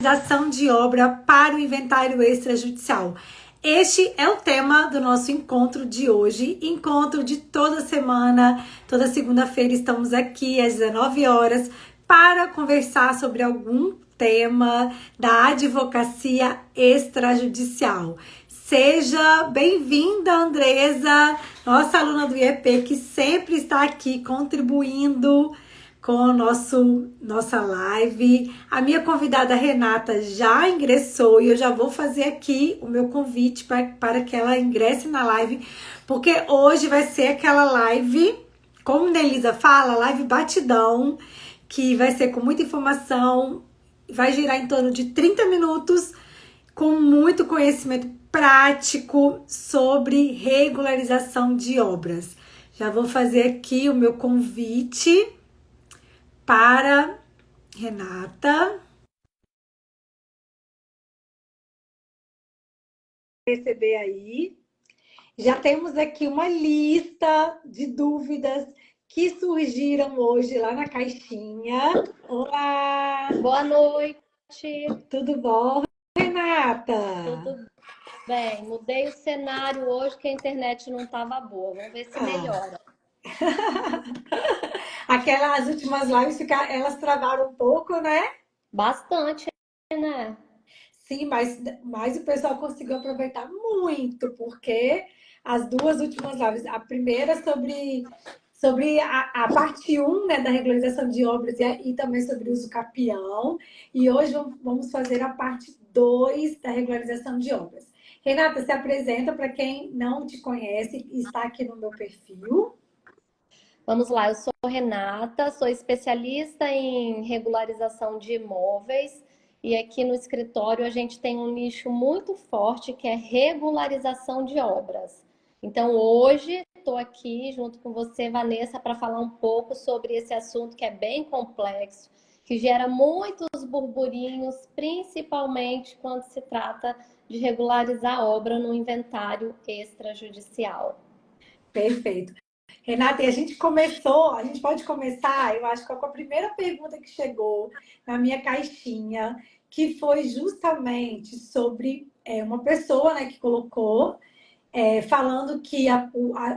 Regularização de obra para o inventário extrajudicial. Este é o tema do nosso encontro de hoje, encontro de toda semana, toda segunda-feira estamos aqui às 19 horas para conversar sobre algum tema da advocacia extrajudicial. Seja bem-vinda, Andresa, nossa aluna do IEP, que sempre está aqui contribuindo com nossa live. A minha convidada Renata já ingressou e eu já vou fazer aqui o meu convite para que ela ingresse na live, porque hoje vai ser aquela live, como Nelisa fala, live batidão, que vai ser com muita informação, vai girar em torno de 30 minutos, com muito conhecimento prático sobre regularização de obras. Já vou fazer aqui o meu convite para Renata receber aí. Já temos aqui uma lista de dúvidas que surgiram hoje lá na caixinha. Olá! Boa noite! Tudo bom, Renata? Tudo bem. Mudei o cenário hoje que a internet não estava boa. Vamos ver se melhora. Aquelas últimas lives, elas travaram um pouco, né? Bastante, né? Sim, mas o pessoal conseguiu aproveitar muito, porque as duas últimas lives, a primeira sobre a parte 1, né, da regularização de obras e também sobre o uso capião, e hoje vamos fazer a parte 2 da regularização de obras. Renata, se apresenta para quem não te conhece e está aqui no meu perfil. Vamos lá, eu sou Renata, sou especialista em regularização de imóveis e aqui no escritório a gente tem um nicho muito forte que é regularização de obras. Então hoje estou aqui junto com você, Vanessa, para falar um pouco sobre esse assunto que é bem complexo, que gera muitos burburinhos, principalmente quando se trata de regularizar a obra no inventário extrajudicial. Perfeito. Renata, e a gente pode começar, eu acho que com a primeira pergunta que chegou na minha caixinha, que foi justamente sobre uma pessoa, né, que colocou, falando que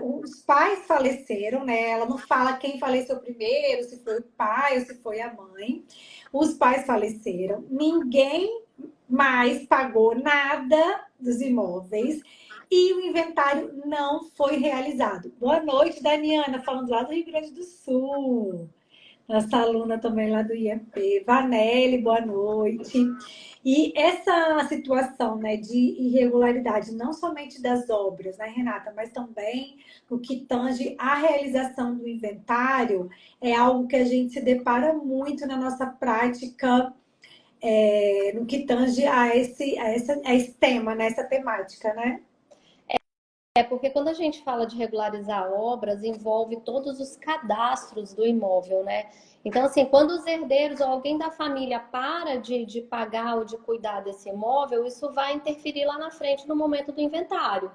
os pais faleceram, né? Ela não fala quem faleceu primeiro, se foi o pai ou se foi a mãe. Os pais faleceram, ninguém mais pagou nada dos imóveis e o inventário não foi realizado. Boa noite, Daniana, falando lá do Rio Grande do Sul. Nossa aluna também lá do IEP. Vanelli, boa noite. E essa situação, né, de irregularidade, não somente das obras, né, Renata, mas também no que tange à realização do inventário, é algo que a gente se depara muito na nossa prática, no que tange a esse tema, né, essa temática, né? É porque quando a gente fala de regularizar obras, envolve todos os cadastros do imóvel, né? Então, assim, quando os herdeiros ou alguém da família para de pagar ou de cuidar desse imóvel, isso vai interferir lá na frente no momento do inventário.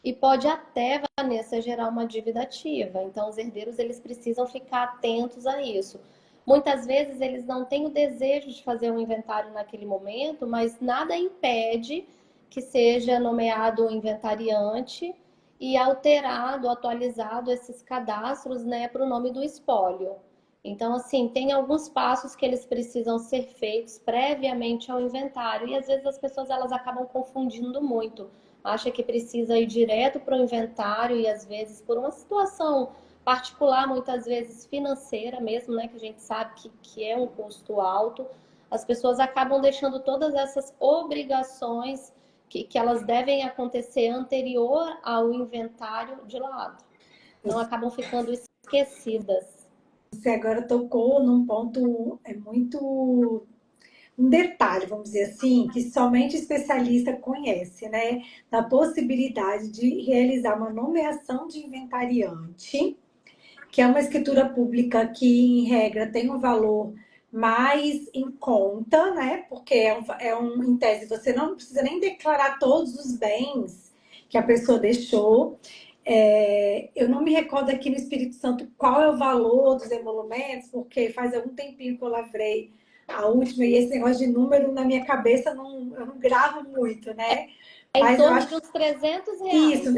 E pode até, Vanessa, gerar uma dívida ativa. Então, os herdeiros, eles precisam ficar atentos a isso. Muitas vezes, eles não têm o desejo de fazer um inventário naquele momento, mas nada impede que seja nomeado um inventariante e alterado, atualizado esses cadastros, né, para o nome do espólio. Então, assim, tem alguns passos que eles precisam ser feitos previamente ao inventário e às vezes as pessoas elas acabam confundindo muito. Acha que precisa ir direto para o inventário e às vezes por uma situação particular, muitas vezes financeira mesmo, né, que a gente sabe que é um custo alto, as pessoas acabam deixando todas essas obrigações que elas devem acontecer anterior ao inventário de lado. Então acabam ficando esquecidas. Você agora tocou num ponto muito um detalhe, vamos dizer assim, que somente especialista conhece, né? Da possibilidade de realizar uma nomeação de inventariante, que é uma escritura pública que, em regra, tem um valor mais em conta, né? Porque em tese, você não precisa nem declarar todos os bens que a pessoa deixou. Eu não me recordo aqui no Espírito Santo qual é o valor dos emolumentos, porque faz algum tempinho que eu lavrei a última, e esse negócio de número na minha cabeça eu não gravo muito, né? É em Mas eu torno de acho uns R$ 300. isso,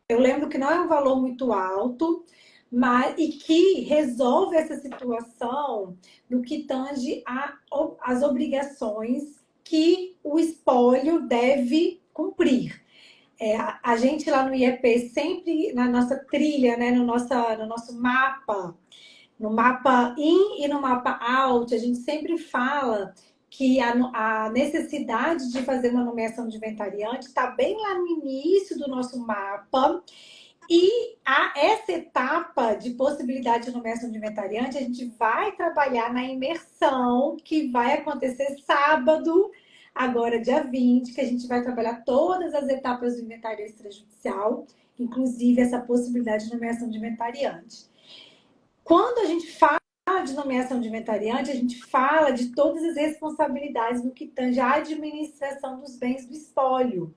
eu lembro que não é um valor muito alto, mas e que resolve essa situação no que tange as obrigações que o espólio deve cumprir. A gente lá no IEP sempre na nossa trilha, né, no nosso mapa, no mapa in e no mapa out, a gente sempre fala que a necessidade de fazer uma nomeação de inventariante está bem lá no início do nosso mapa. E essa etapa de possibilidade de nomeação de inventariante, a gente vai trabalhar na imersão que vai acontecer sábado, agora dia 20, que a gente vai trabalhar todas as etapas do inventário extrajudicial, inclusive essa possibilidade de nomeação de inventariante. Quando a gente fala de nomeação de inventariante, a gente fala de todas as responsabilidades no que tange à administração dos bens do espólio.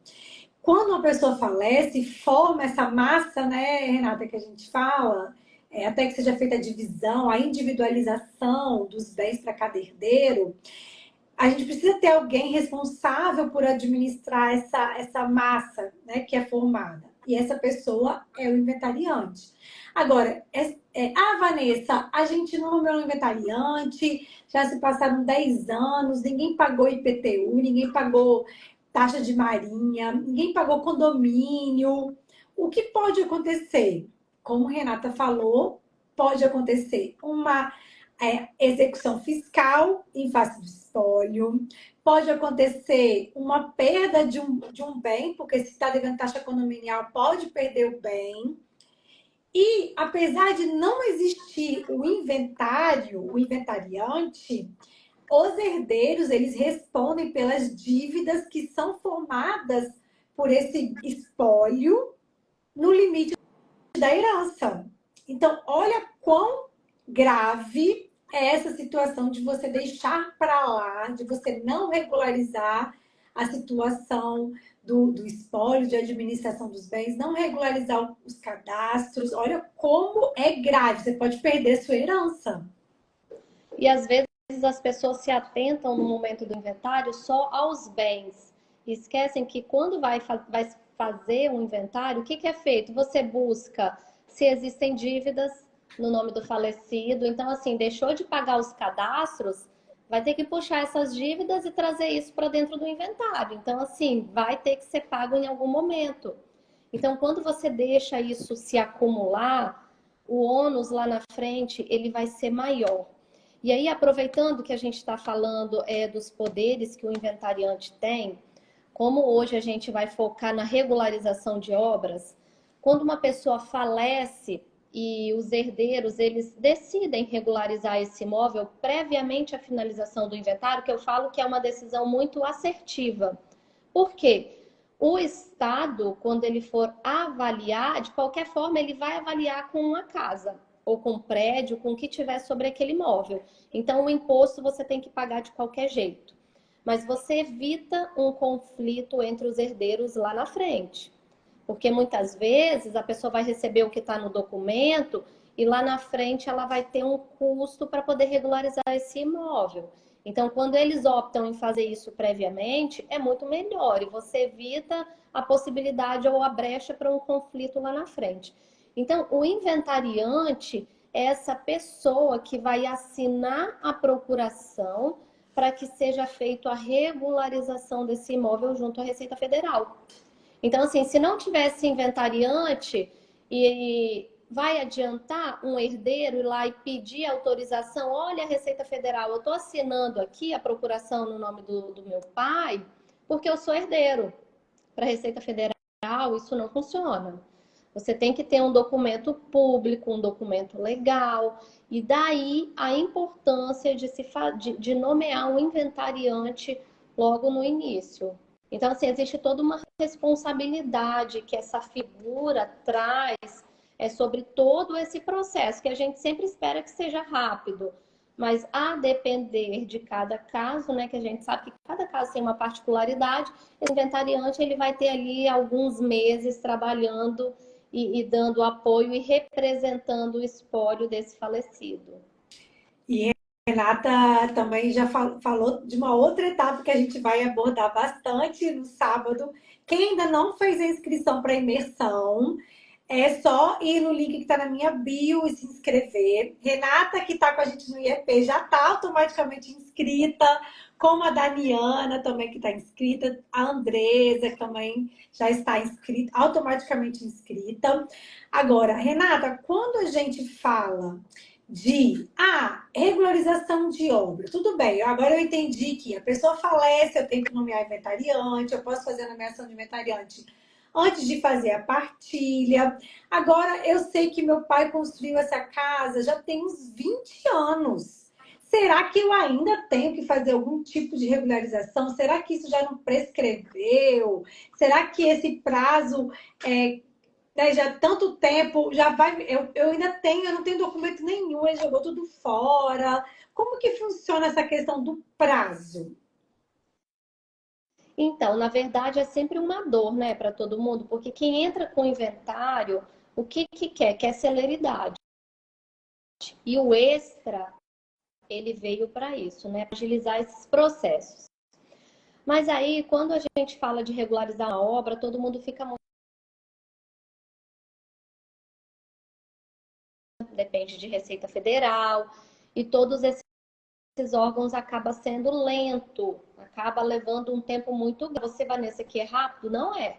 Quando uma pessoa falece, forma essa massa, né, Renata, que a gente fala, até que seja feita a divisão, a individualização dos bens para cada herdeiro, a gente precisa ter alguém responsável por administrar essa massa, né, que é formada. E essa pessoa é o inventariante. Agora, Vanessa, a gente não nomeou um inventariante, já se passaram 10 anos, ninguém pagou IPTU, ninguém pagou taxa de marinha, ninguém pagou condomínio. O que pode acontecer? Como Renata falou, pode acontecer uma execução fiscal em face do espólio, pode acontecer uma perda de um bem, porque se está devendo taxa condominial, pode perder o bem. E, apesar de não existir o inventário, o inventariante, os herdeiros, eles respondem pelas dívidas que são formadas por esse espólio no limite da herança. Então, olha quão grave é essa situação de você deixar para lá, de você não regularizar a situação do espólio, de administração dos bens, não regularizar os cadastros. Olha como é grave, você pode perder sua herança. E às vezes as pessoas se atentam no momento do inventário só aos bens. E esquecem que quando vai fazer um inventário, o que é feito? Você busca se existem dívidas no nome do falecido. Então, assim, deixou de pagar os cadastros, vai ter que puxar essas dívidas e trazer isso para dentro do inventário. Então, assim, vai ter que ser pago em algum momento. Então, quando você deixa isso se acumular, o ônus lá na frente, ele vai ser maior. E aí, aproveitando que a gente está falando dos poderes que o inventariante tem, como hoje a gente vai focar na regularização de obras, quando uma pessoa falece e os herdeiros eles decidem regularizar esse imóvel previamente à finalização do inventário, que eu falo que é uma decisão muito assertiva. Por quê? O Estado, quando ele for avaliar, de qualquer forma, ele vai avaliar com uma casa ou com um prédio, com o que tiver sobre aquele imóvel. Então, o imposto você tem que pagar de qualquer jeito. Mas você evita um conflito entre os herdeiros lá na frente. Porque muitas vezes a pessoa vai receber o que está no documento e lá na frente ela vai ter um custo para poder regularizar esse imóvel. Então, quando eles optam em fazer isso previamente, é muito melhor e você evita a possibilidade ou a brecha para um conflito lá na frente. Então, o inventariante é essa pessoa que vai assinar a procuração para que seja feita a regularização desse imóvel junto à Receita Federal. Então, assim, se não tivesse inventariante e vai adiantar um herdeiro ir lá e pedir autorização, olha, Receita Federal, eu estou assinando aqui a procuração no nome do meu pai, porque eu sou herdeiro. Para a Receita Federal, isso não funciona. Você tem que ter um documento público, um documento legal, e daí a importância de nomear um inventariante logo no início. Então, assim, existe toda uma responsabilidade que essa figura traz sobre todo esse processo, que a gente sempre espera que seja rápido, mas a depender de cada caso, né, que a gente sabe que cada caso tem uma particularidade, o inventariante ele vai ter ali alguns meses trabalhando e dando apoio e representando o espólio desse falecido. E Renata também já falou de uma outra etapa que a gente vai abordar bastante no sábado. Quem ainda não fez a inscrição para a imersão, é só ir no link que está na minha bio e se inscrever. Renata, que está com a gente no IEP, já está automaticamente inscrita, como a Daniana também, que está inscrita, a Andresa, que também já está inscrita, automaticamente inscrita. Agora, Renata, quando a gente fala de regularização de obra. Tudo bem, agora eu entendi que a pessoa falece, eu tenho que nomear inventariante, eu posso fazer a nomeação de inventariante antes de fazer a partilha. Agora eu sei que meu pai construiu essa casa já tem uns 20 anos. Será que eu ainda tenho que fazer algum tipo de regularização? Será que isso já não prescreveu? Será que esse prazo né, já tanto tempo, já vai. Eu ainda tenho, eu não tenho documento nenhum, ele jogou tudo fora. Como que funciona essa questão do prazo? Então, na verdade, é sempre uma dor, né, para todo mundo, porque quem entra com inventário, o que que quer? Quer celeridade. E o extra, ele veio para isso, né, agilizar esses processos. Mas aí, quando a gente fala de regularizar uma obra, todo mundo fica muito. Depende de Receita Federal, e todos esses órgãos acaba sendo lento, acaba levando um tempo muito grande. Você, Vanessa, que é rápido? Não é.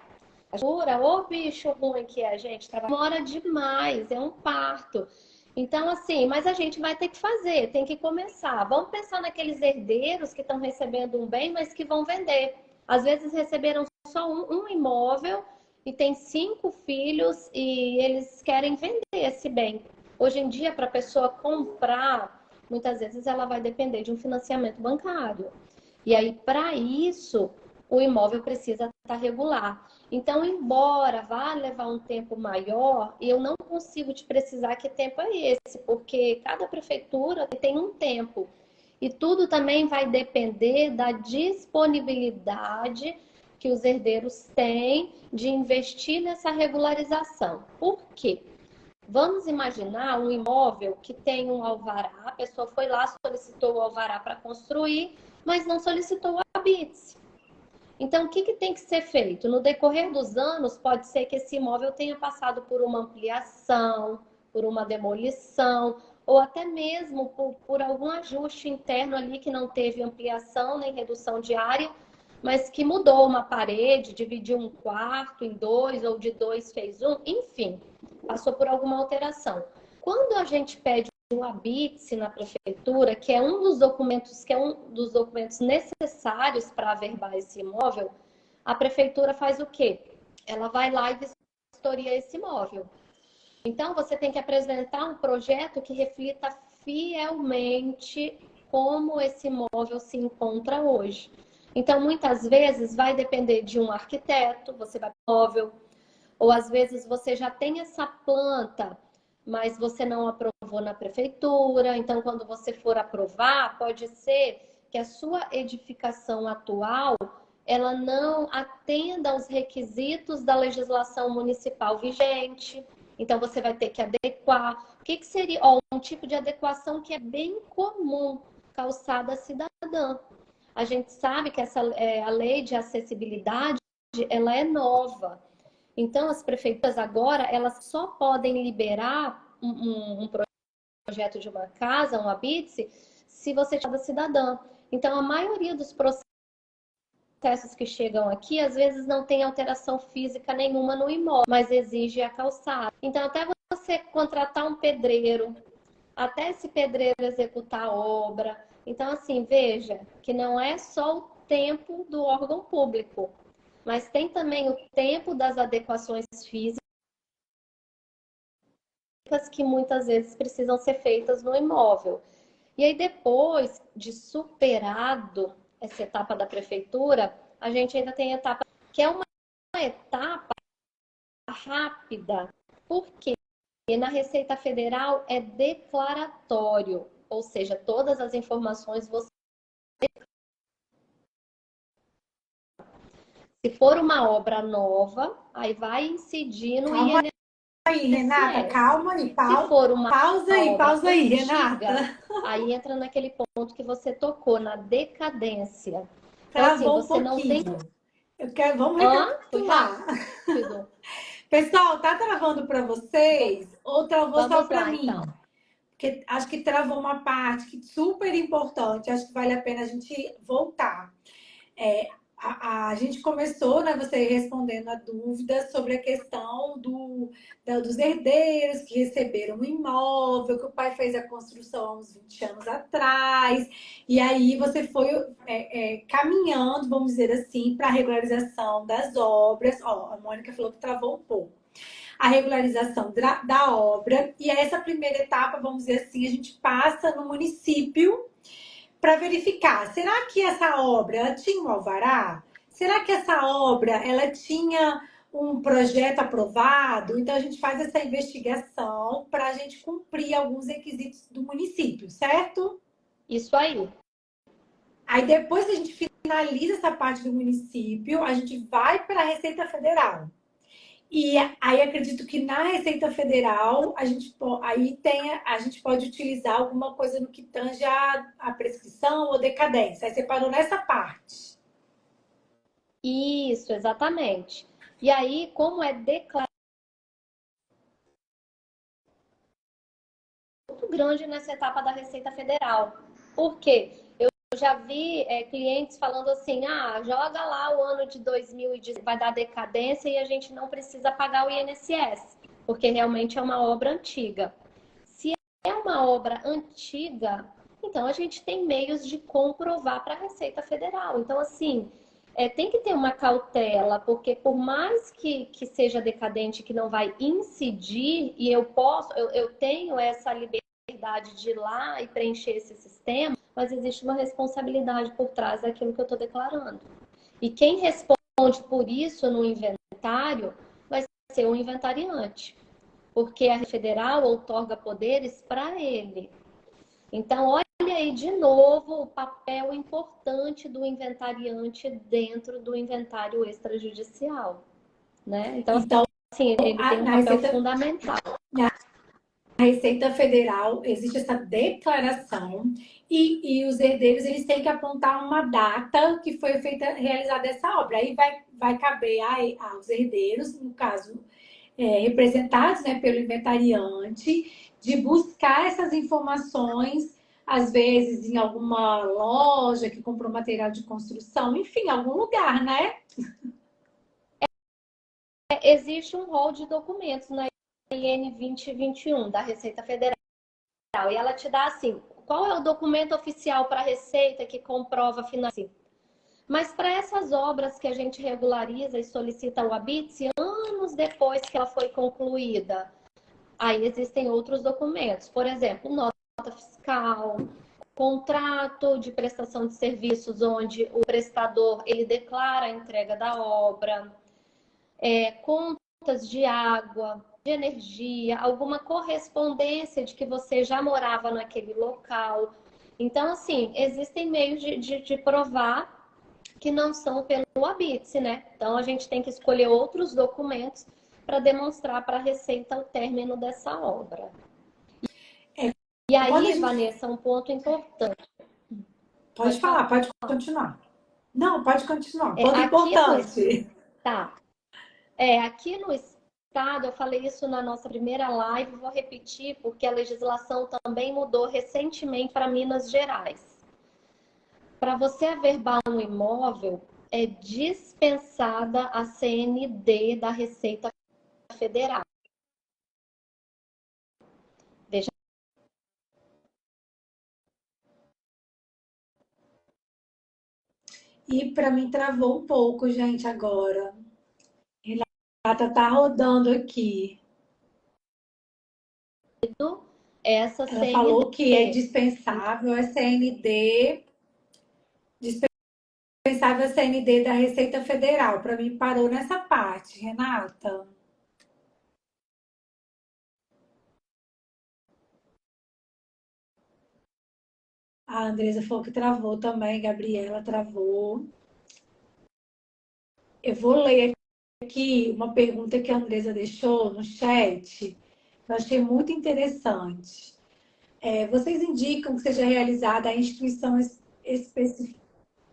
Jura, ô bicho ruim que é, gente, demora demais, é um parto. Então, assim, mas a gente vai ter que fazer, tem que começar. Vamos pensar naqueles herdeiros que estão recebendo um bem, mas que vão vender. Às vezes receberam só um imóvel e tem 5 filhos e eles querem vender esse bem. Hoje em dia, para a pessoa comprar, muitas vezes ela vai depender de um financiamento bancário. E aí, para isso, o imóvel precisa estar regular. Então, embora vá levar um tempo maior, eu não consigo te precisar que tempo é esse, porque cada prefeitura tem um tempo. E tudo também vai depender da disponibilidade que os herdeiros têm de investir nessa regularização. Por quê? Vamos imaginar um imóvel que tem um alvará, a pessoa foi lá, solicitou o alvará para construir, mas não solicitou o habite. Então, o que, que tem que ser feito? No decorrer dos anos, pode ser que esse imóvel tenha passado por uma ampliação, por uma demolição, ou até mesmo por algum ajuste interno ali que não teve ampliação nem redução de área, mas que mudou uma parede, dividiu um quarto em dois, ou de dois fez um, enfim, passou por alguma alteração. Quando a gente pede o habite na prefeitura, que é um dos documentos necessários para averbar esse imóvel, a prefeitura faz o quê? Ela vai lá e vistoria esse imóvel. Então, você tem que apresentar um projeto que reflita fielmente como esse imóvel se encontra hoje. Então, muitas vezes vai depender de um arquiteto, você vai para o imóvel, ou às vezes você já tem essa planta, mas você não aprovou na prefeitura. Então, quando você for aprovar, pode ser que a sua edificação atual ela não atenda aos requisitos da legislação municipal vigente. Então, você vai ter que adequar. O que seria um tipo de adequação que é bem comum, calçada cidadã? A gente sabe que a lei de acessibilidade ela é nova. Então, as prefeituras agora, elas só podem liberar um projeto de uma casa, um habite, se você é cidadã. Então, a maioria dos processos que chegam aqui, às vezes não tem alteração física nenhuma no imóvel, mas exige a calçada. Então, até você contratar um pedreiro, até esse pedreiro executar a obra. Então, assim, veja que não é só o tempo do órgão público, mas tem também o tempo das adequações físicas que muitas vezes precisam ser feitas no imóvel. E aí, depois de superado essa etapa da prefeitura, a gente ainda tem a etapa que é uma etapa rápida. Por quê? Porque na Receita Federal é declaratório, ou seja, todas as informações você. Se for uma obra nova, aí vai incidir no Calma INSS. aí, Renata, INSS. calma aí, Se for uma obra pausa aí, Renata. antiga, aí entra naquele ponto que você tocou, na decadência. Então, assim, Travou um você não tem. pouquinho. Vamos Foi recapitular. rápido. Pessoal, tá travando para vocês ou travou só Vamos para lá, mim? então. Porque acho que travou uma parte que super importante, acho que vale a pena a gente voltar. A gente começou, né, você respondendo a dúvida sobre a questão dos herdeiros que receberam um imóvel, que o pai fez a construção há uns 20 anos atrás, e aí você foi caminhando, vamos dizer assim, para a regularização das obras. Ó, a Mônica falou que travou um pouco. A regularização da obra, e essa primeira etapa, vamos dizer assim, a gente passa no município para verificar, será que essa obra ela tinha um alvará? Será que essa obra ela tinha um projeto aprovado? Então a gente faz essa investigação para a gente cumprir alguns requisitos do município, certo? Isso aí. Aí depois que a gente finaliza essa parte do município, a gente vai para a Receita Federal. E aí acredito que na Receita Federal a gente pode utilizar alguma coisa no que tange a prescrição ou decadência. Aí você parou nessa parte. Isso, exatamente. E aí, como é declarado muito grande nessa etapa da Receita Federal. Por quê? Eu já vi clientes falando assim, joga lá o ano de 2010, vai dar decadência e a gente não precisa pagar o INSS, porque realmente é uma obra antiga. Se é uma obra antiga, então a gente tem meios de comprovar para a Receita Federal. Então, assim, tem que ter uma cautela, porque por mais que seja decadente, que não vai incidir, e eu tenho essa liberdade de ir lá e preencher esse sistema, mas existe uma responsabilidade por trás daquilo que eu estou declarando. E quem responde por isso no inventário vai ser o inventariante, porque a federal outorga poderes para ele. Então, olha aí de novo o papel importante do inventariante dentro do inventário extrajudicial, né? Então, Então, assim, ele tem um papel fundamental. na Receita Federal existe essa declaração e os herdeiros eles têm que apontar uma data que foi realizada essa obra. Aí vai caber aos herdeiros, no caso, representados, né, pelo inventariante, de buscar essas informações, às vezes em alguma loja que comprou material de construção, enfim, algum lugar, né? Existe um rol de documentos na IN 2021 da Receita Federal e ela te dá assim, qual é o documento oficial para a Receita que comprova a financiamento? Mas para essas obras que a gente regulariza e solicita o habite, anos depois que ela foi concluída, aí existem outros documentos. Por exemplo, nota fiscal, contrato de prestação de serviços, onde o prestador ele declara a entrega da obra, contas de água, de energia, alguma correspondência de que você já morava naquele local. Então, assim, existem meios de provar que não são pelo habite, né? Então, a gente tem que escolher outros documentos para demonstrar para a Receita o término dessa obra. E aí, Vanessa, um ponto importante. Pode falar, pode continuar. Não, pode continuar. Ponto importante. Tá. Aqui no estado, eu falei isso na nossa primeira live, vou repetir, porque a legislação também mudou recentemente para Minas Gerais. Para você averbar um imóvel, é dispensada a CND da Receita Federal. Veja. E para mim travou um pouco, gente, agora. Renata tá rodando aqui. Essa Ela CND. falou que é dispensável a CND, dispensável a CND da Receita Federal. Para mim parou nessa parte, Renata. A Andresa falou que travou também, Gabriela travou. Eu vou ler aqui uma pergunta que a Andresa deixou no chat, que eu achei muito interessante. Vocês indicam que seja realizada a instituição específica.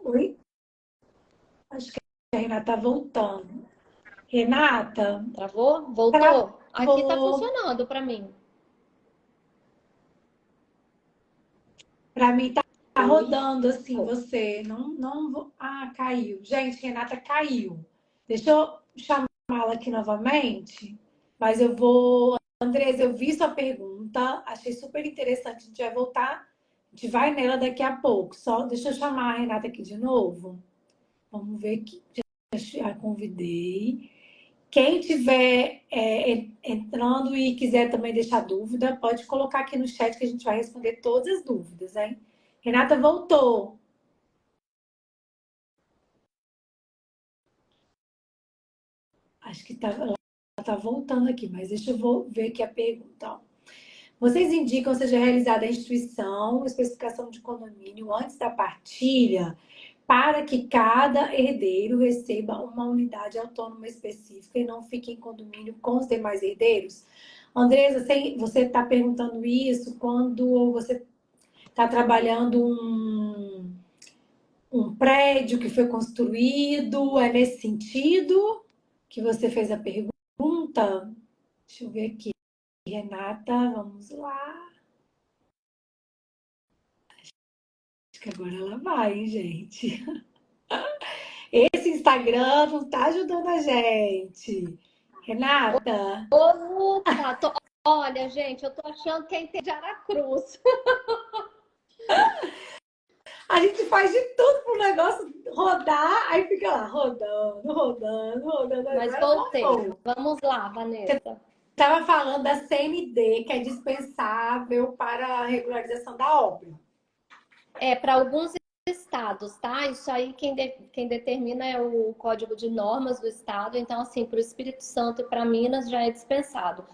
Oi? Acho que a Renata está voltando. Renata? Travou? Voltou? Aqui tá Travou. funcionando para mim. Para mim tá Oi? rodando assim, você. Não. Ah, caiu. Gente, Renata caiu. Deixa eu chamá-la aqui novamente. Mas eu vou. Andresa, eu vi sua pergunta, achei super interessante. A gente vai voltar, a gente vai nela daqui a pouco. Só deixa eu chamar a Renata aqui de novo. Vamos ver aqui. Já convidei. Quem tiver entrando e quiser também deixar dúvida, pode colocar aqui no chat que a gente vai responder todas as dúvidas, hein? Renata voltou. Acho que ela está voltando aqui, mas deixa eu ver aqui a pergunta. Vocês indicam seja realizada a instituição, especificação de condomínio antes da partilha, para que cada herdeiro receba uma unidade autônoma específica e não fique em condomínio com os demais herdeiros? Andresa, você está perguntando isso quando você está trabalhando um prédio que foi construído? É nesse sentido que você fez a pergunta? Deixa eu ver aqui. Renata, vamos lá. Acho que agora ela vai, hein, gente? Esse Instagram não tá ajudando a gente. Renata? Opa, olha, gente, eu tô achando que é de Aracruz. A gente faz de tudo pro negócio rodar, aí fica lá, rodando. Mas Agora voltei. voltou. Vamos lá, Vanessa. Estava falando da CND, que é dispensável para a regularização da obra. Para alguns estados, tá? Isso aí quem determina é o Código de Normas do Estado. Então, assim, para o Espírito Santo e para Minas já é dispensado.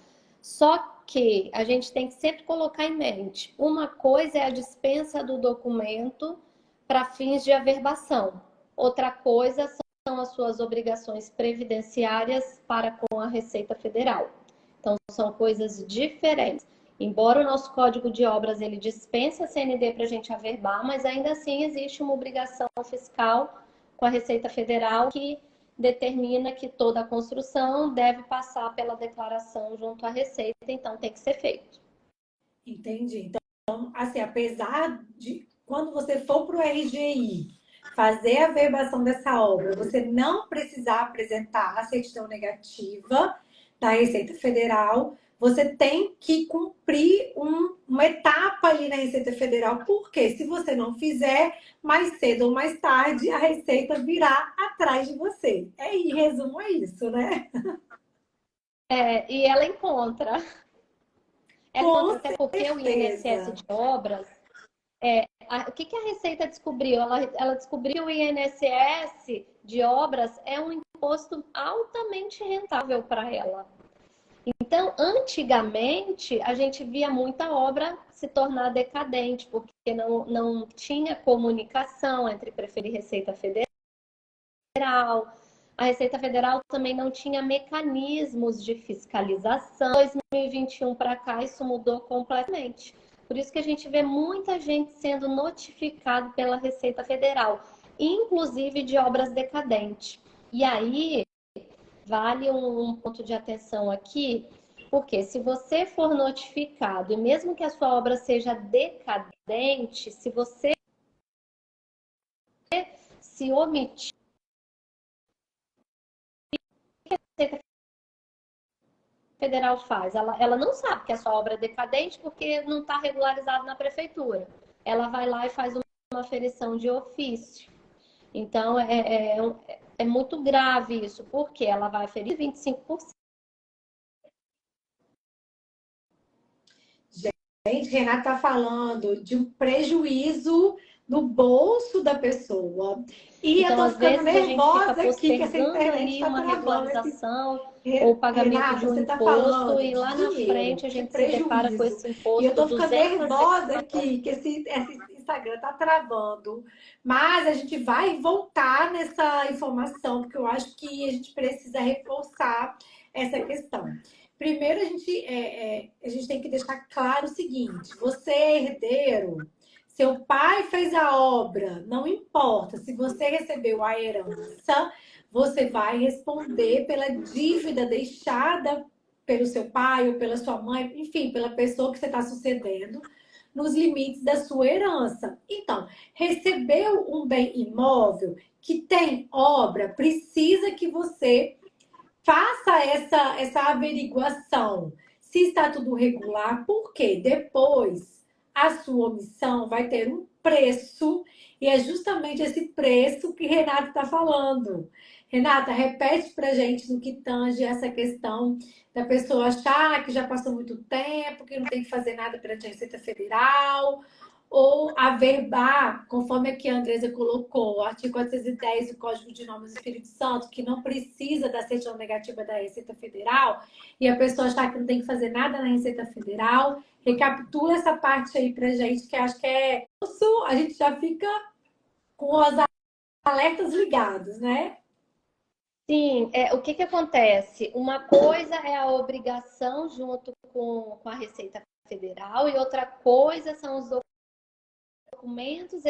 Só que a gente tem que sempre colocar em mente, uma coisa é a dispensa do documento para fins de averbação. Outra coisa são as suas obrigações previdenciárias para com a Receita Federal. Então, são coisas diferentes. Embora o nosso Código de Obras ele dispense a CND para a gente averbar, mas ainda assim existe uma obrigação fiscal com a Receita Federal que determina que toda a construção deve passar pela declaração junto à Receita, então tem que ser feito. Entendi. Então, assim, apesar de quando você for para o RGI fazer a averbação dessa obra, você não precisar apresentar a certidão negativa da Receita Federal, você tem que cumprir uma etapa ali na Receita Federal, porque se você não fizer, mais cedo ou mais tarde, a Receita virá atrás de você. Em resumo, é isso, né? E ela encontra. Ela encontra até porque o INSS certeza. de obras, o que a Receita descobriu? Ela descobriu que o INSS de obras é um imposto altamente rentável para ela. Então, antigamente, a gente via muita obra se tornar decadente, porque não tinha comunicação entre Prefeitura e Receita Federal. A Receita Federal também não tinha mecanismos de fiscalização. 2021 para cá, isso mudou completamente. Por isso que a gente vê muita gente sendo notificado pela Receita Federal, inclusive de obras decadentes. E aí, vale um ponto de atenção aqui, porque se você for notificado, e mesmo que a sua obra seja decadente, se você se omitir, o que a Receita Federal faz? Ela não sabe que a sua obra é decadente porque não está regularizado na prefeitura. Ela vai lá e faz uma aferição de ofício. Então, é muito grave isso, porque ela vai aferir 25%. Gente, Renata está falando de um prejuízo no bolso da pessoa. E eu Então, tô às ficando vezes, a gente fica nervosa aqui, que essa postergando internet ali está uma travando. regularização ou o pagamento de Renata, um você está imposto, falando e de lá na dinheiro, frente a de gente se depara com prejuízo. esse E eu imposto tô ficando 200 vezes nervosa maior. aqui, que esse Instagram tá travando. Mas a gente vai voltar nessa informação, porque eu acho que a gente precisa reforçar essa questão. Primeiro, a gente tem que deixar claro o seguinte: você é herdeiro, seu pai fez a obra, não importa. Se você recebeu a herança, você vai responder pela dívida deixada pelo seu pai ou pela sua mãe, enfim, pela pessoa que você está sucedendo, nos limites da sua herança. Então, recebeu um bem imóvel que tem obra, precisa que você faça essa averiguação se está tudo regular, porque depois a sua omissão vai ter um preço, e é justamente esse preço que Renata está falando. Renata, repete para gente no que tange essa questão da pessoa achar que já passou muito tempo, que não tem que fazer nada perante a Receita Federal, ou averbar, conforme aqui a Andresa colocou, o artigo 410 do Código de Normas do Espírito Santo, que não precisa da certidão negativa da Receita Federal, e a pessoa achar que não tem que fazer nada na Receita Federal. Recapitula essa parte aí pra gente, que acho que é isso, a gente já fica com os alertas ligados, né? Sim, o que que acontece? Uma coisa é a obrigação junto com a Receita Federal e outra coisa são os documentos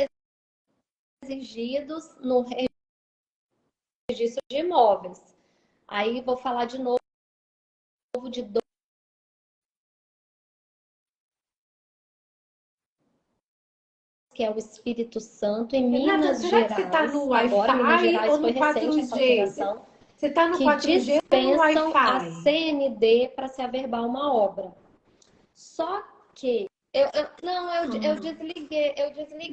exigidos no registro de imóveis. Aí vou falar de novo de dois, que é o Espírito Santo, em Renata, Minas será que você está Gerais. no Agora, Minas Wi-Fi Gerais ou foi no recente essa 4G? alteração, Você está no que 4G ou no dispensam a Wi-Fi? CND para se averbar uma obra. Só que eu desliguei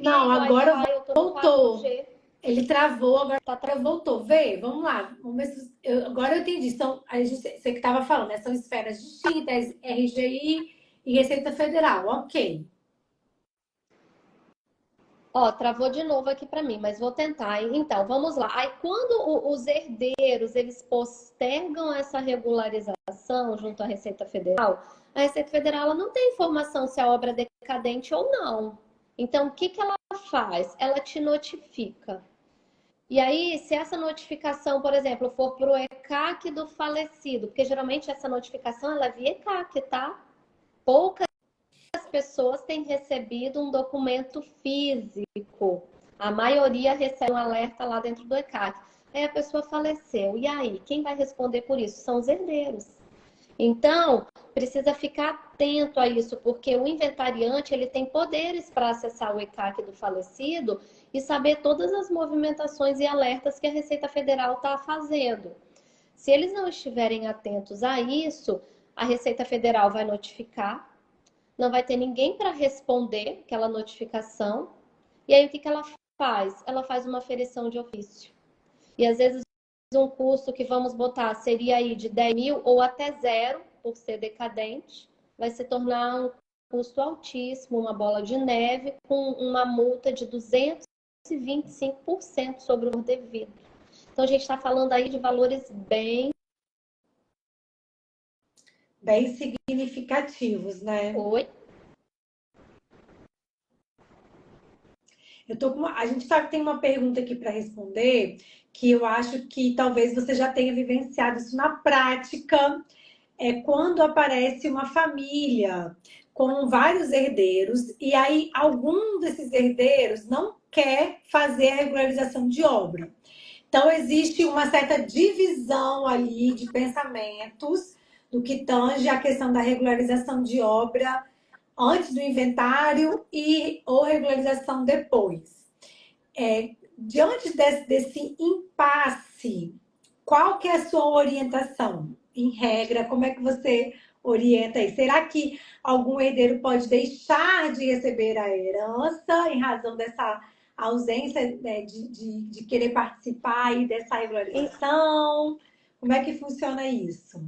Não, o agora Wi-Fi, eu tô no voltou. 4G. Ele travou, agora Tá voltou. Vê, vamos lá. Vamos ver se, agora eu entendi. Você que estava falando, né? São esferas distintas, RGI e Receita Federal. Ok. Ó, travou de novo aqui para mim, mas vou tentar. Então, vamos lá. Aí, quando os herdeiros eles postergam essa regularização junto à Receita Federal, a Receita Federal ela não tem informação se a obra é decadente ou não. Então, o que que ela faz? Ela te notifica. E aí, se essa notificação, por exemplo, for para o ECAC do falecido, porque geralmente essa notificação ela é via ECAC, tá? Poucas pessoas têm recebido um documento físico. A maioria recebe um alerta lá dentro do ECAC. Aí a pessoa faleceu. E aí, quem vai responder por isso? São os herdeiros. Então, precisa ficar atento a isso, porque o inventariante ele tem poderes para acessar o ECAC do falecido e saber todas as movimentações e alertas que a Receita Federal está fazendo. Se eles não estiverem atentos a isso, a Receita Federal vai notificar, não vai ter ninguém para responder aquela notificação. E aí o que que ela faz? Ela faz uma aferição de ofício. E às vezes um custo que vamos botar seria aí de 10 mil ou até zero, por ser decadente, vai se tornar um custo altíssimo, uma bola de neve, com uma multa de 225% sobre o devido. Então a gente está falando aí de valores Bem significativos, né? Oi? A gente sabe que tem uma pergunta aqui para responder, que eu acho que talvez você já tenha vivenciado isso na prática. É quando aparece uma família com vários herdeiros e aí algum desses herdeiros não quer fazer a regularização de obra. Então existe uma certa divisão ali de pensamentos do que tange a questão da regularização de obra antes do inventário e ou regularização depois. Diante desse impasse, qual que é a sua orientação? Em regra, como é que você orienta aí? Será que algum herdeiro pode deixar de receber a herança em razão dessa ausência, né, de querer participar aí dessa regularização? Como é que funciona isso?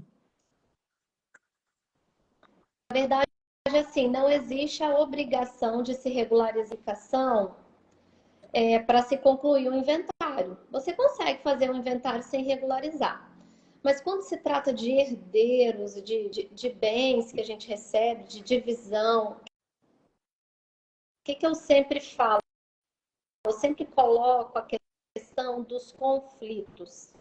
Na verdade, assim, não existe a obrigação de se regularizar para se concluir o inventário. Você consegue fazer um inventário sem regularizar. Mas quando se trata de herdeiros, de bens que a gente recebe, de divisão, o que eu sempre falo? Eu sempre coloco a questão dos conflitos,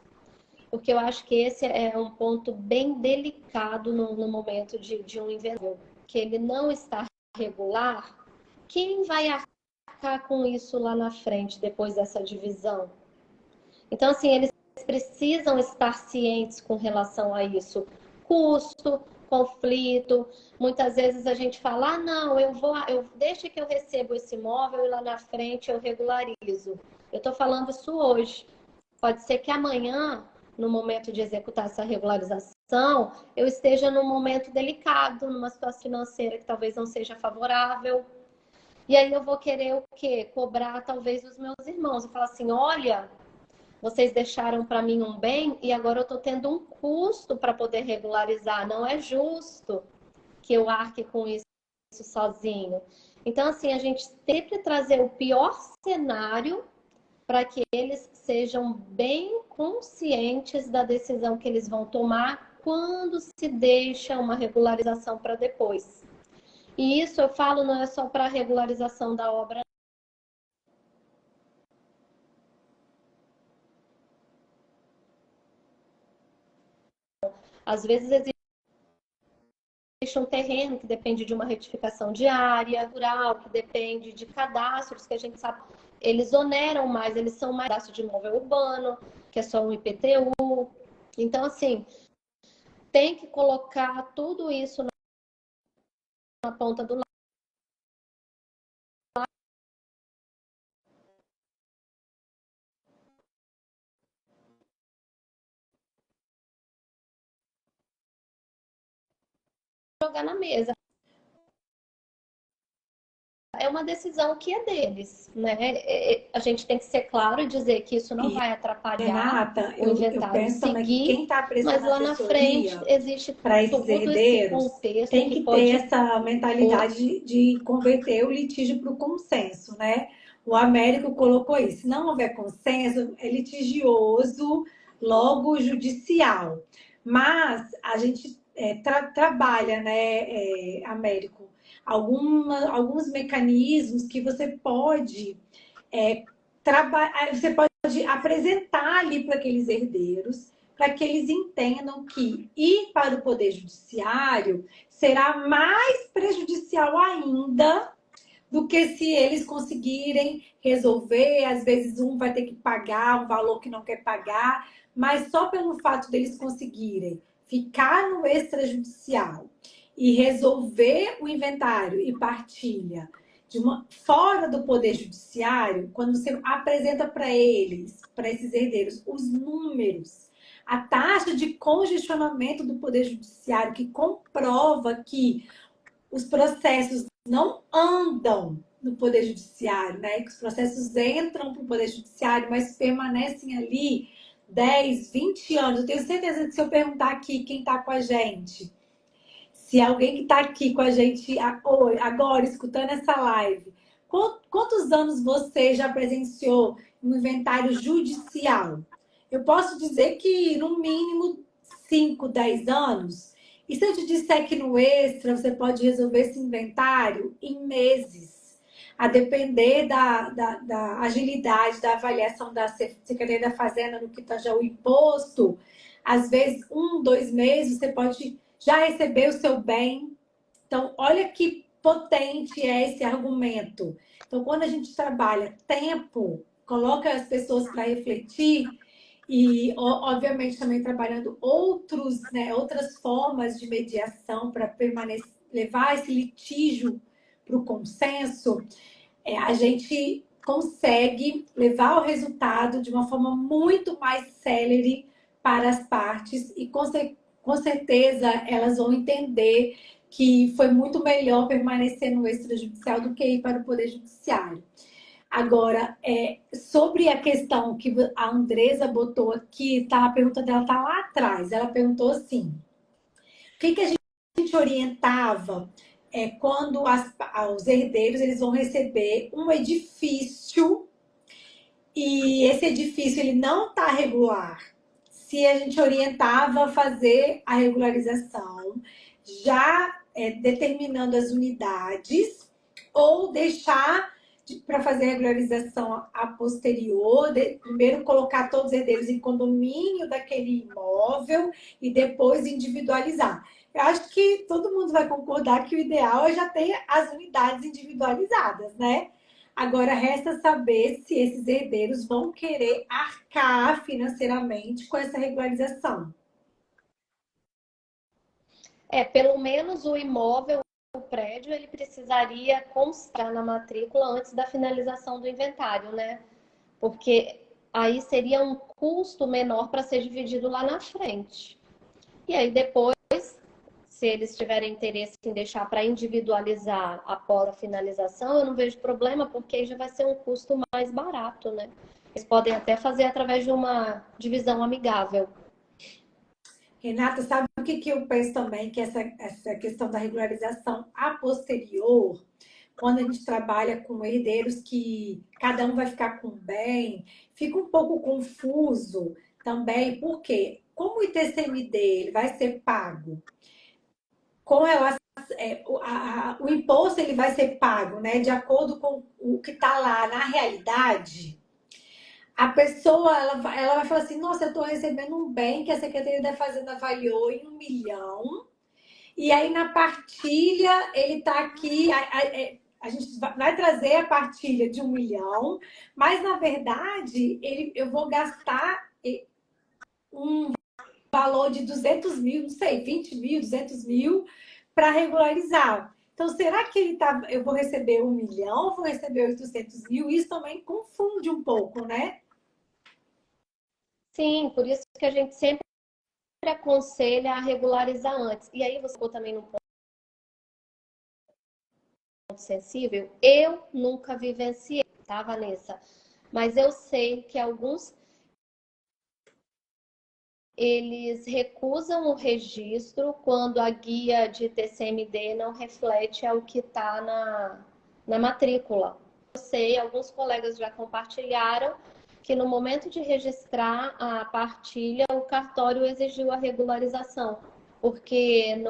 porque eu acho que esse é um ponto bem delicado no momento de um inventário, que ele não está regular. Quem vai arcar com isso lá na frente, depois dessa divisão? Então, assim, eles precisam estar cientes com relação a isso. Custo, conflito. Muitas vezes a gente fala, não, deixa que eu recebo esse imóvel e lá na frente eu regularizo. Eu estou falando isso hoje. Pode ser que amanhã, no momento de executar essa regularização, eu esteja num momento delicado, numa situação financeira que talvez não seja favorável. E aí eu vou querer o quê? Cobrar talvez dos meus irmãos. Eu falo assim, olha, vocês deixaram para mim um bem e agora eu estou tendo um custo para poder regularizar. Não é justo que eu arque com isso sozinho. Então, assim, a gente sempre trazer o pior cenário para que eles sejam bem conscientes da decisão que eles vão tomar quando se deixa uma regularização para depois. E isso eu falo não é só para a regularização da obra. Às vezes existe um terreno que depende de uma retificação diária, rural, que depende de cadastros, que a gente sabe, eles oneram mais, eles são mais cadastro de imóvel urbano, que é só um IPTU. Então, assim, tem que colocar tudo isso na ponta do jogar na mesa. É uma decisão que é deles, né? A gente tem que ser claro e dizer que isso não vai atrapalhar Renata, o inventário eu penso também que quem está mas prestando lá na frente assessoria existe para esses todo esse herdeiros contexto tem que que ter pode. essa mentalidade de converter o litígio para o consenso, né? O Américo colocou isso. Se não houver consenso, é litigioso, logo judicial. Mas a gente trabalha, né, Américo, alguns mecanismos que você pode você pode apresentar ali para aqueles herdeiros, para que eles entendam que ir para o Poder Judiciário será mais prejudicial ainda do que se eles conseguirem resolver. Às vezes um vai ter que pagar um valor que não quer pagar, mas só pelo fato deles conseguirem ficar no extrajudicial e resolver o inventário e partilha fora do Poder Judiciário, quando você apresenta para eles, para esses herdeiros, os números, a taxa de congestionamento do Poder Judiciário, que comprova que os processos não andam no Poder Judiciário, né? Que os processos entram para o Poder Judiciário, mas permanecem ali 10, 20 anos. Eu tenho certeza que se eu perguntar aqui quem está com a gente, se alguém que está aqui com a gente agora, escutando essa live, quantos anos você já presenciou no inventário judicial? Eu posso dizer que, no mínimo, 5, 10 anos. E se eu te disser que no extra você pode resolver esse inventário em meses, a depender da agilidade da avaliação da Secretaria da Fazenda no que tange ao imposto, às vezes 1, 2 meses você pode já receber o seu bem. Então, olha que potente é esse argumento. Então, quando a gente trabalha tempo, coloca as pessoas para refletir e, obviamente, também trabalhando outras formas de mediação para levar esse litígio para o consenso, a gente consegue levar o resultado de uma forma muito mais célere para as partes e, com certeza, elas vão entender que foi muito melhor permanecer no extrajudicial do que ir para o Poder Judiciário. Agora, sobre a questão que a Andresa botou aqui, a pergunta dela está lá atrás. Ela perguntou assim: o que a gente orientava quando os herdeiros eles vão receber um edifício e esse edifício ele não está regular, se a gente orientava a fazer a regularização, já determinando as unidades, ou deixar para fazer a regularização a posterior, primeiro colocar todos os herdeiros em condomínio daquele imóvel e depois individualizar. Eu acho que todo mundo vai concordar que o ideal é já ter as unidades individualizadas, né? Agora, resta saber se esses herdeiros vão querer arcar financeiramente com essa regularização. Pelo menos o imóvel, o prédio, ele precisaria constar na matrícula antes da finalização do inventário, né? Porque aí seria um custo menor para ser dividido lá na frente. E aí depois, se eles tiverem interesse em deixar para individualizar após a finalização, eu não vejo problema, porque aí já vai ser um custo mais barato, né? Eles podem até fazer através de uma divisão amigável. Renata, sabe o que eu penso também? Que essa questão da regularização a posterior, quando a gente trabalha com herdeiros que cada um vai ficar com bem, fica um pouco confuso também, porque como o ITCMD ele vai ser pago, com o imposto ele vai ser pago, né, de acordo com o que está lá na realidade, a pessoa ela vai falar assim, nossa, eu estou recebendo um bem que a Secretaria da Fazenda avaliou em 1 milhão, e aí na partilha ele está aqui, a gente vai trazer a partilha de 1 milhão, mas na verdade eu vou gastar um valor de 200 mil, não sei, 20 mil, 200 mil para regularizar. Então, será que eu vou receber 1 milhão ou vou receber 800 mil? Isso também confunde um pouco, né? Sim, por isso que a gente sempre aconselha a regularizar antes. E aí você ficou também num ponto sensível. Eu nunca vivenciei, tá, Vanessa? Mas eu sei que alguns eles recusam o registro quando a guia de TCMD não reflete o que está na matrícula. Eu sei, alguns colegas já compartilharam que no momento de registrar a partilha, o cartório exigiu a regularização, porque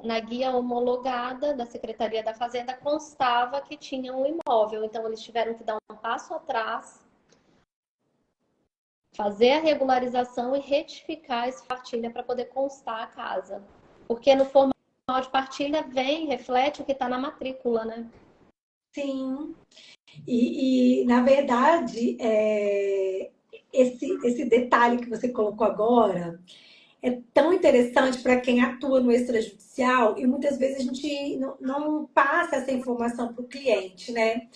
na guia homologada da Secretaria da Fazenda constava que tinha um imóvel, então eles tiveram que dar um passo atrás, fazer a regularização e retificar essa partilha para poder constar a casa. Porque no formal de partilha reflete o que está na matrícula, né? Sim. Na verdade, esse detalhe que você colocou agora é tão interessante para quem atua no extrajudicial e muitas vezes a gente não passa essa informação para o cliente, né?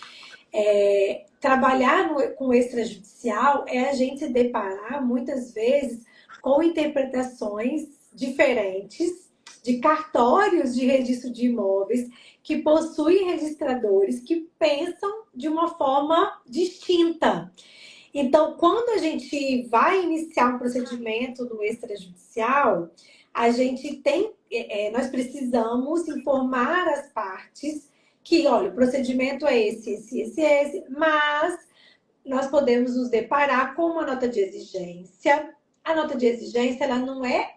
Trabalhar com o extrajudicial é a gente se deparar muitas vezes com interpretações diferentes de cartórios de registro de imóveis que possuem registradores que pensam de uma forma distinta. Então, quando a gente vai iniciar um procedimento no extrajudicial, a gente nós precisamos informar as partes que, olha, o procedimento é esse, mas nós podemos nos deparar com uma nota de exigência. A nota de exigência ela não é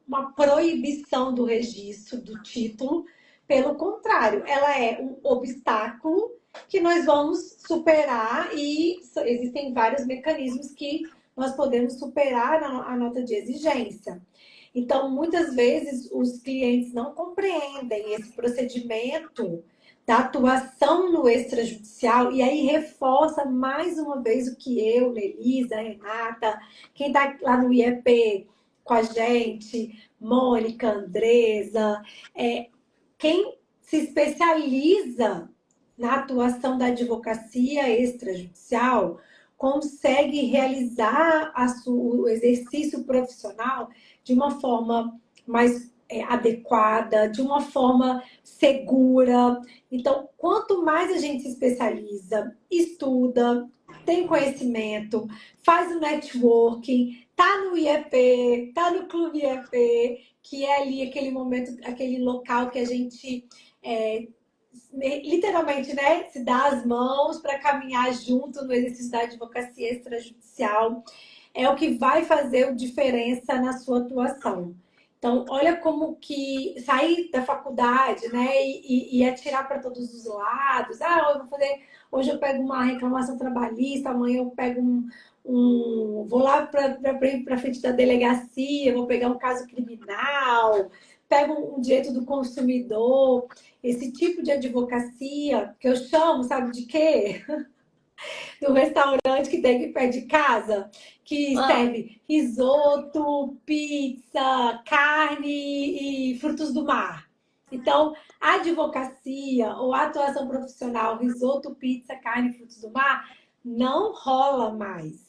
uma proibição do registro do título, pelo contrário, ela é um obstáculo que nós vamos superar e existem vários mecanismos que nós podemos superar a nota de exigência. Então, muitas vezes, os clientes não compreendem esse procedimento da atuação no extrajudicial, e aí reforça mais uma vez o que eu, Nelisa, Renata, quem está lá no IEP com a gente, Mônica, Andresa, quem se especializa na atuação da advocacia extrajudicial consegue realizar o exercício profissional de uma forma mais adequada, de uma forma segura. Então, quanto mais a gente se especializa, estuda, tem conhecimento, faz o networking, tá no IEP, tá no Clube IEP, que é ali aquele momento, aquele local que a gente literalmente, né, se dar as mãos para caminhar junto no exercício da advocacia extrajudicial é o que vai fazer diferença na sua atuação. Então, olha como que sair da faculdade, né, e atirar para todos os lados. Ah, eu vou fazer, hoje eu pego uma reclamação trabalhista, amanhã eu pego vou lá para frente da delegacia, vou pegar um caso criminal, pego um direito do consumidor, esse tipo de advocacia que eu chamo, sabe de quê? Do restaurante que tem aqui perto de casa, que Ah, serve risoto, pizza, carne e frutos do mar. Então, a advocacia ou a atuação profissional, risoto, pizza, carne e frutos do mar, não rola mais.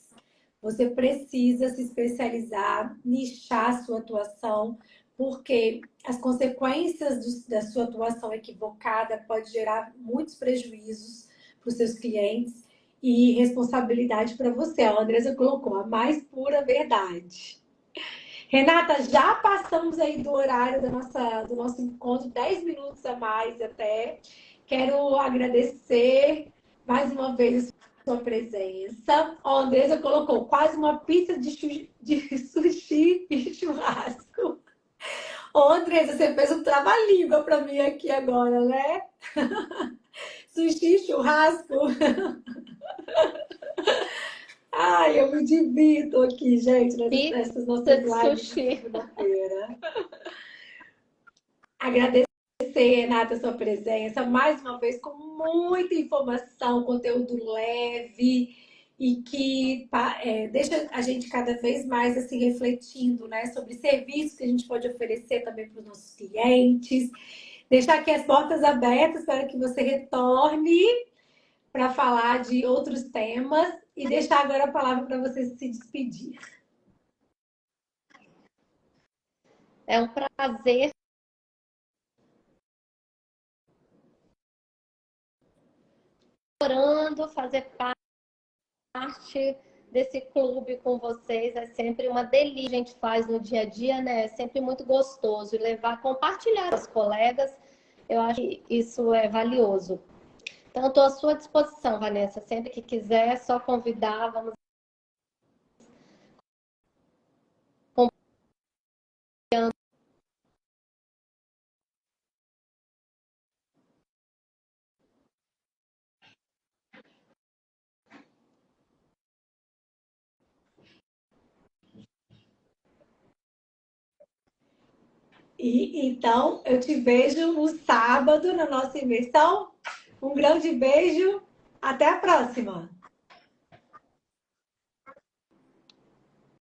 Você precisa se especializar, nichar a sua atuação, porque as consequências da sua atuação equivocada pode gerar muitos prejuízos para os seus clientes e responsabilidade para você. A Andresa colocou a mais pura verdade. Renata, já passamos aí do horário do nosso encontro, 10 minutos a mais até. Quero agradecer mais uma vez a sua presença. A Andresa colocou quase uma pizza de sushi e churrasco. Ô, Andresa, você fez um trava-língua para mim aqui agora, né? Sushi e churrasco. Ai, eu me divirto aqui, gente, nessas pizza nossas de lives de sushi. segunda-feira. Agradecer, Renata, a sua presença, mais uma vez, com muita informação, conteúdo leve e que deixa a gente cada vez mais assim refletindo, né, sobre serviços que a gente pode oferecer também para os nossos clientes. Deixar aqui as portas abertas para que você retorne para falar de outros temas e deixar agora a palavra para você se despedir. É um prazer orando, fazer parte desse clube com vocês. É sempre uma delícia. A gente faz no dia a dia, né? É sempre muito gostoso. E levar, compartilhar com os colegas, eu acho que isso é valioso. Então, estou à sua disposição, Vanessa. Sempre que quiser, é só convidar. Vamos. E então eu te vejo no sábado na nossa imersão. Um grande beijo, até a próxima!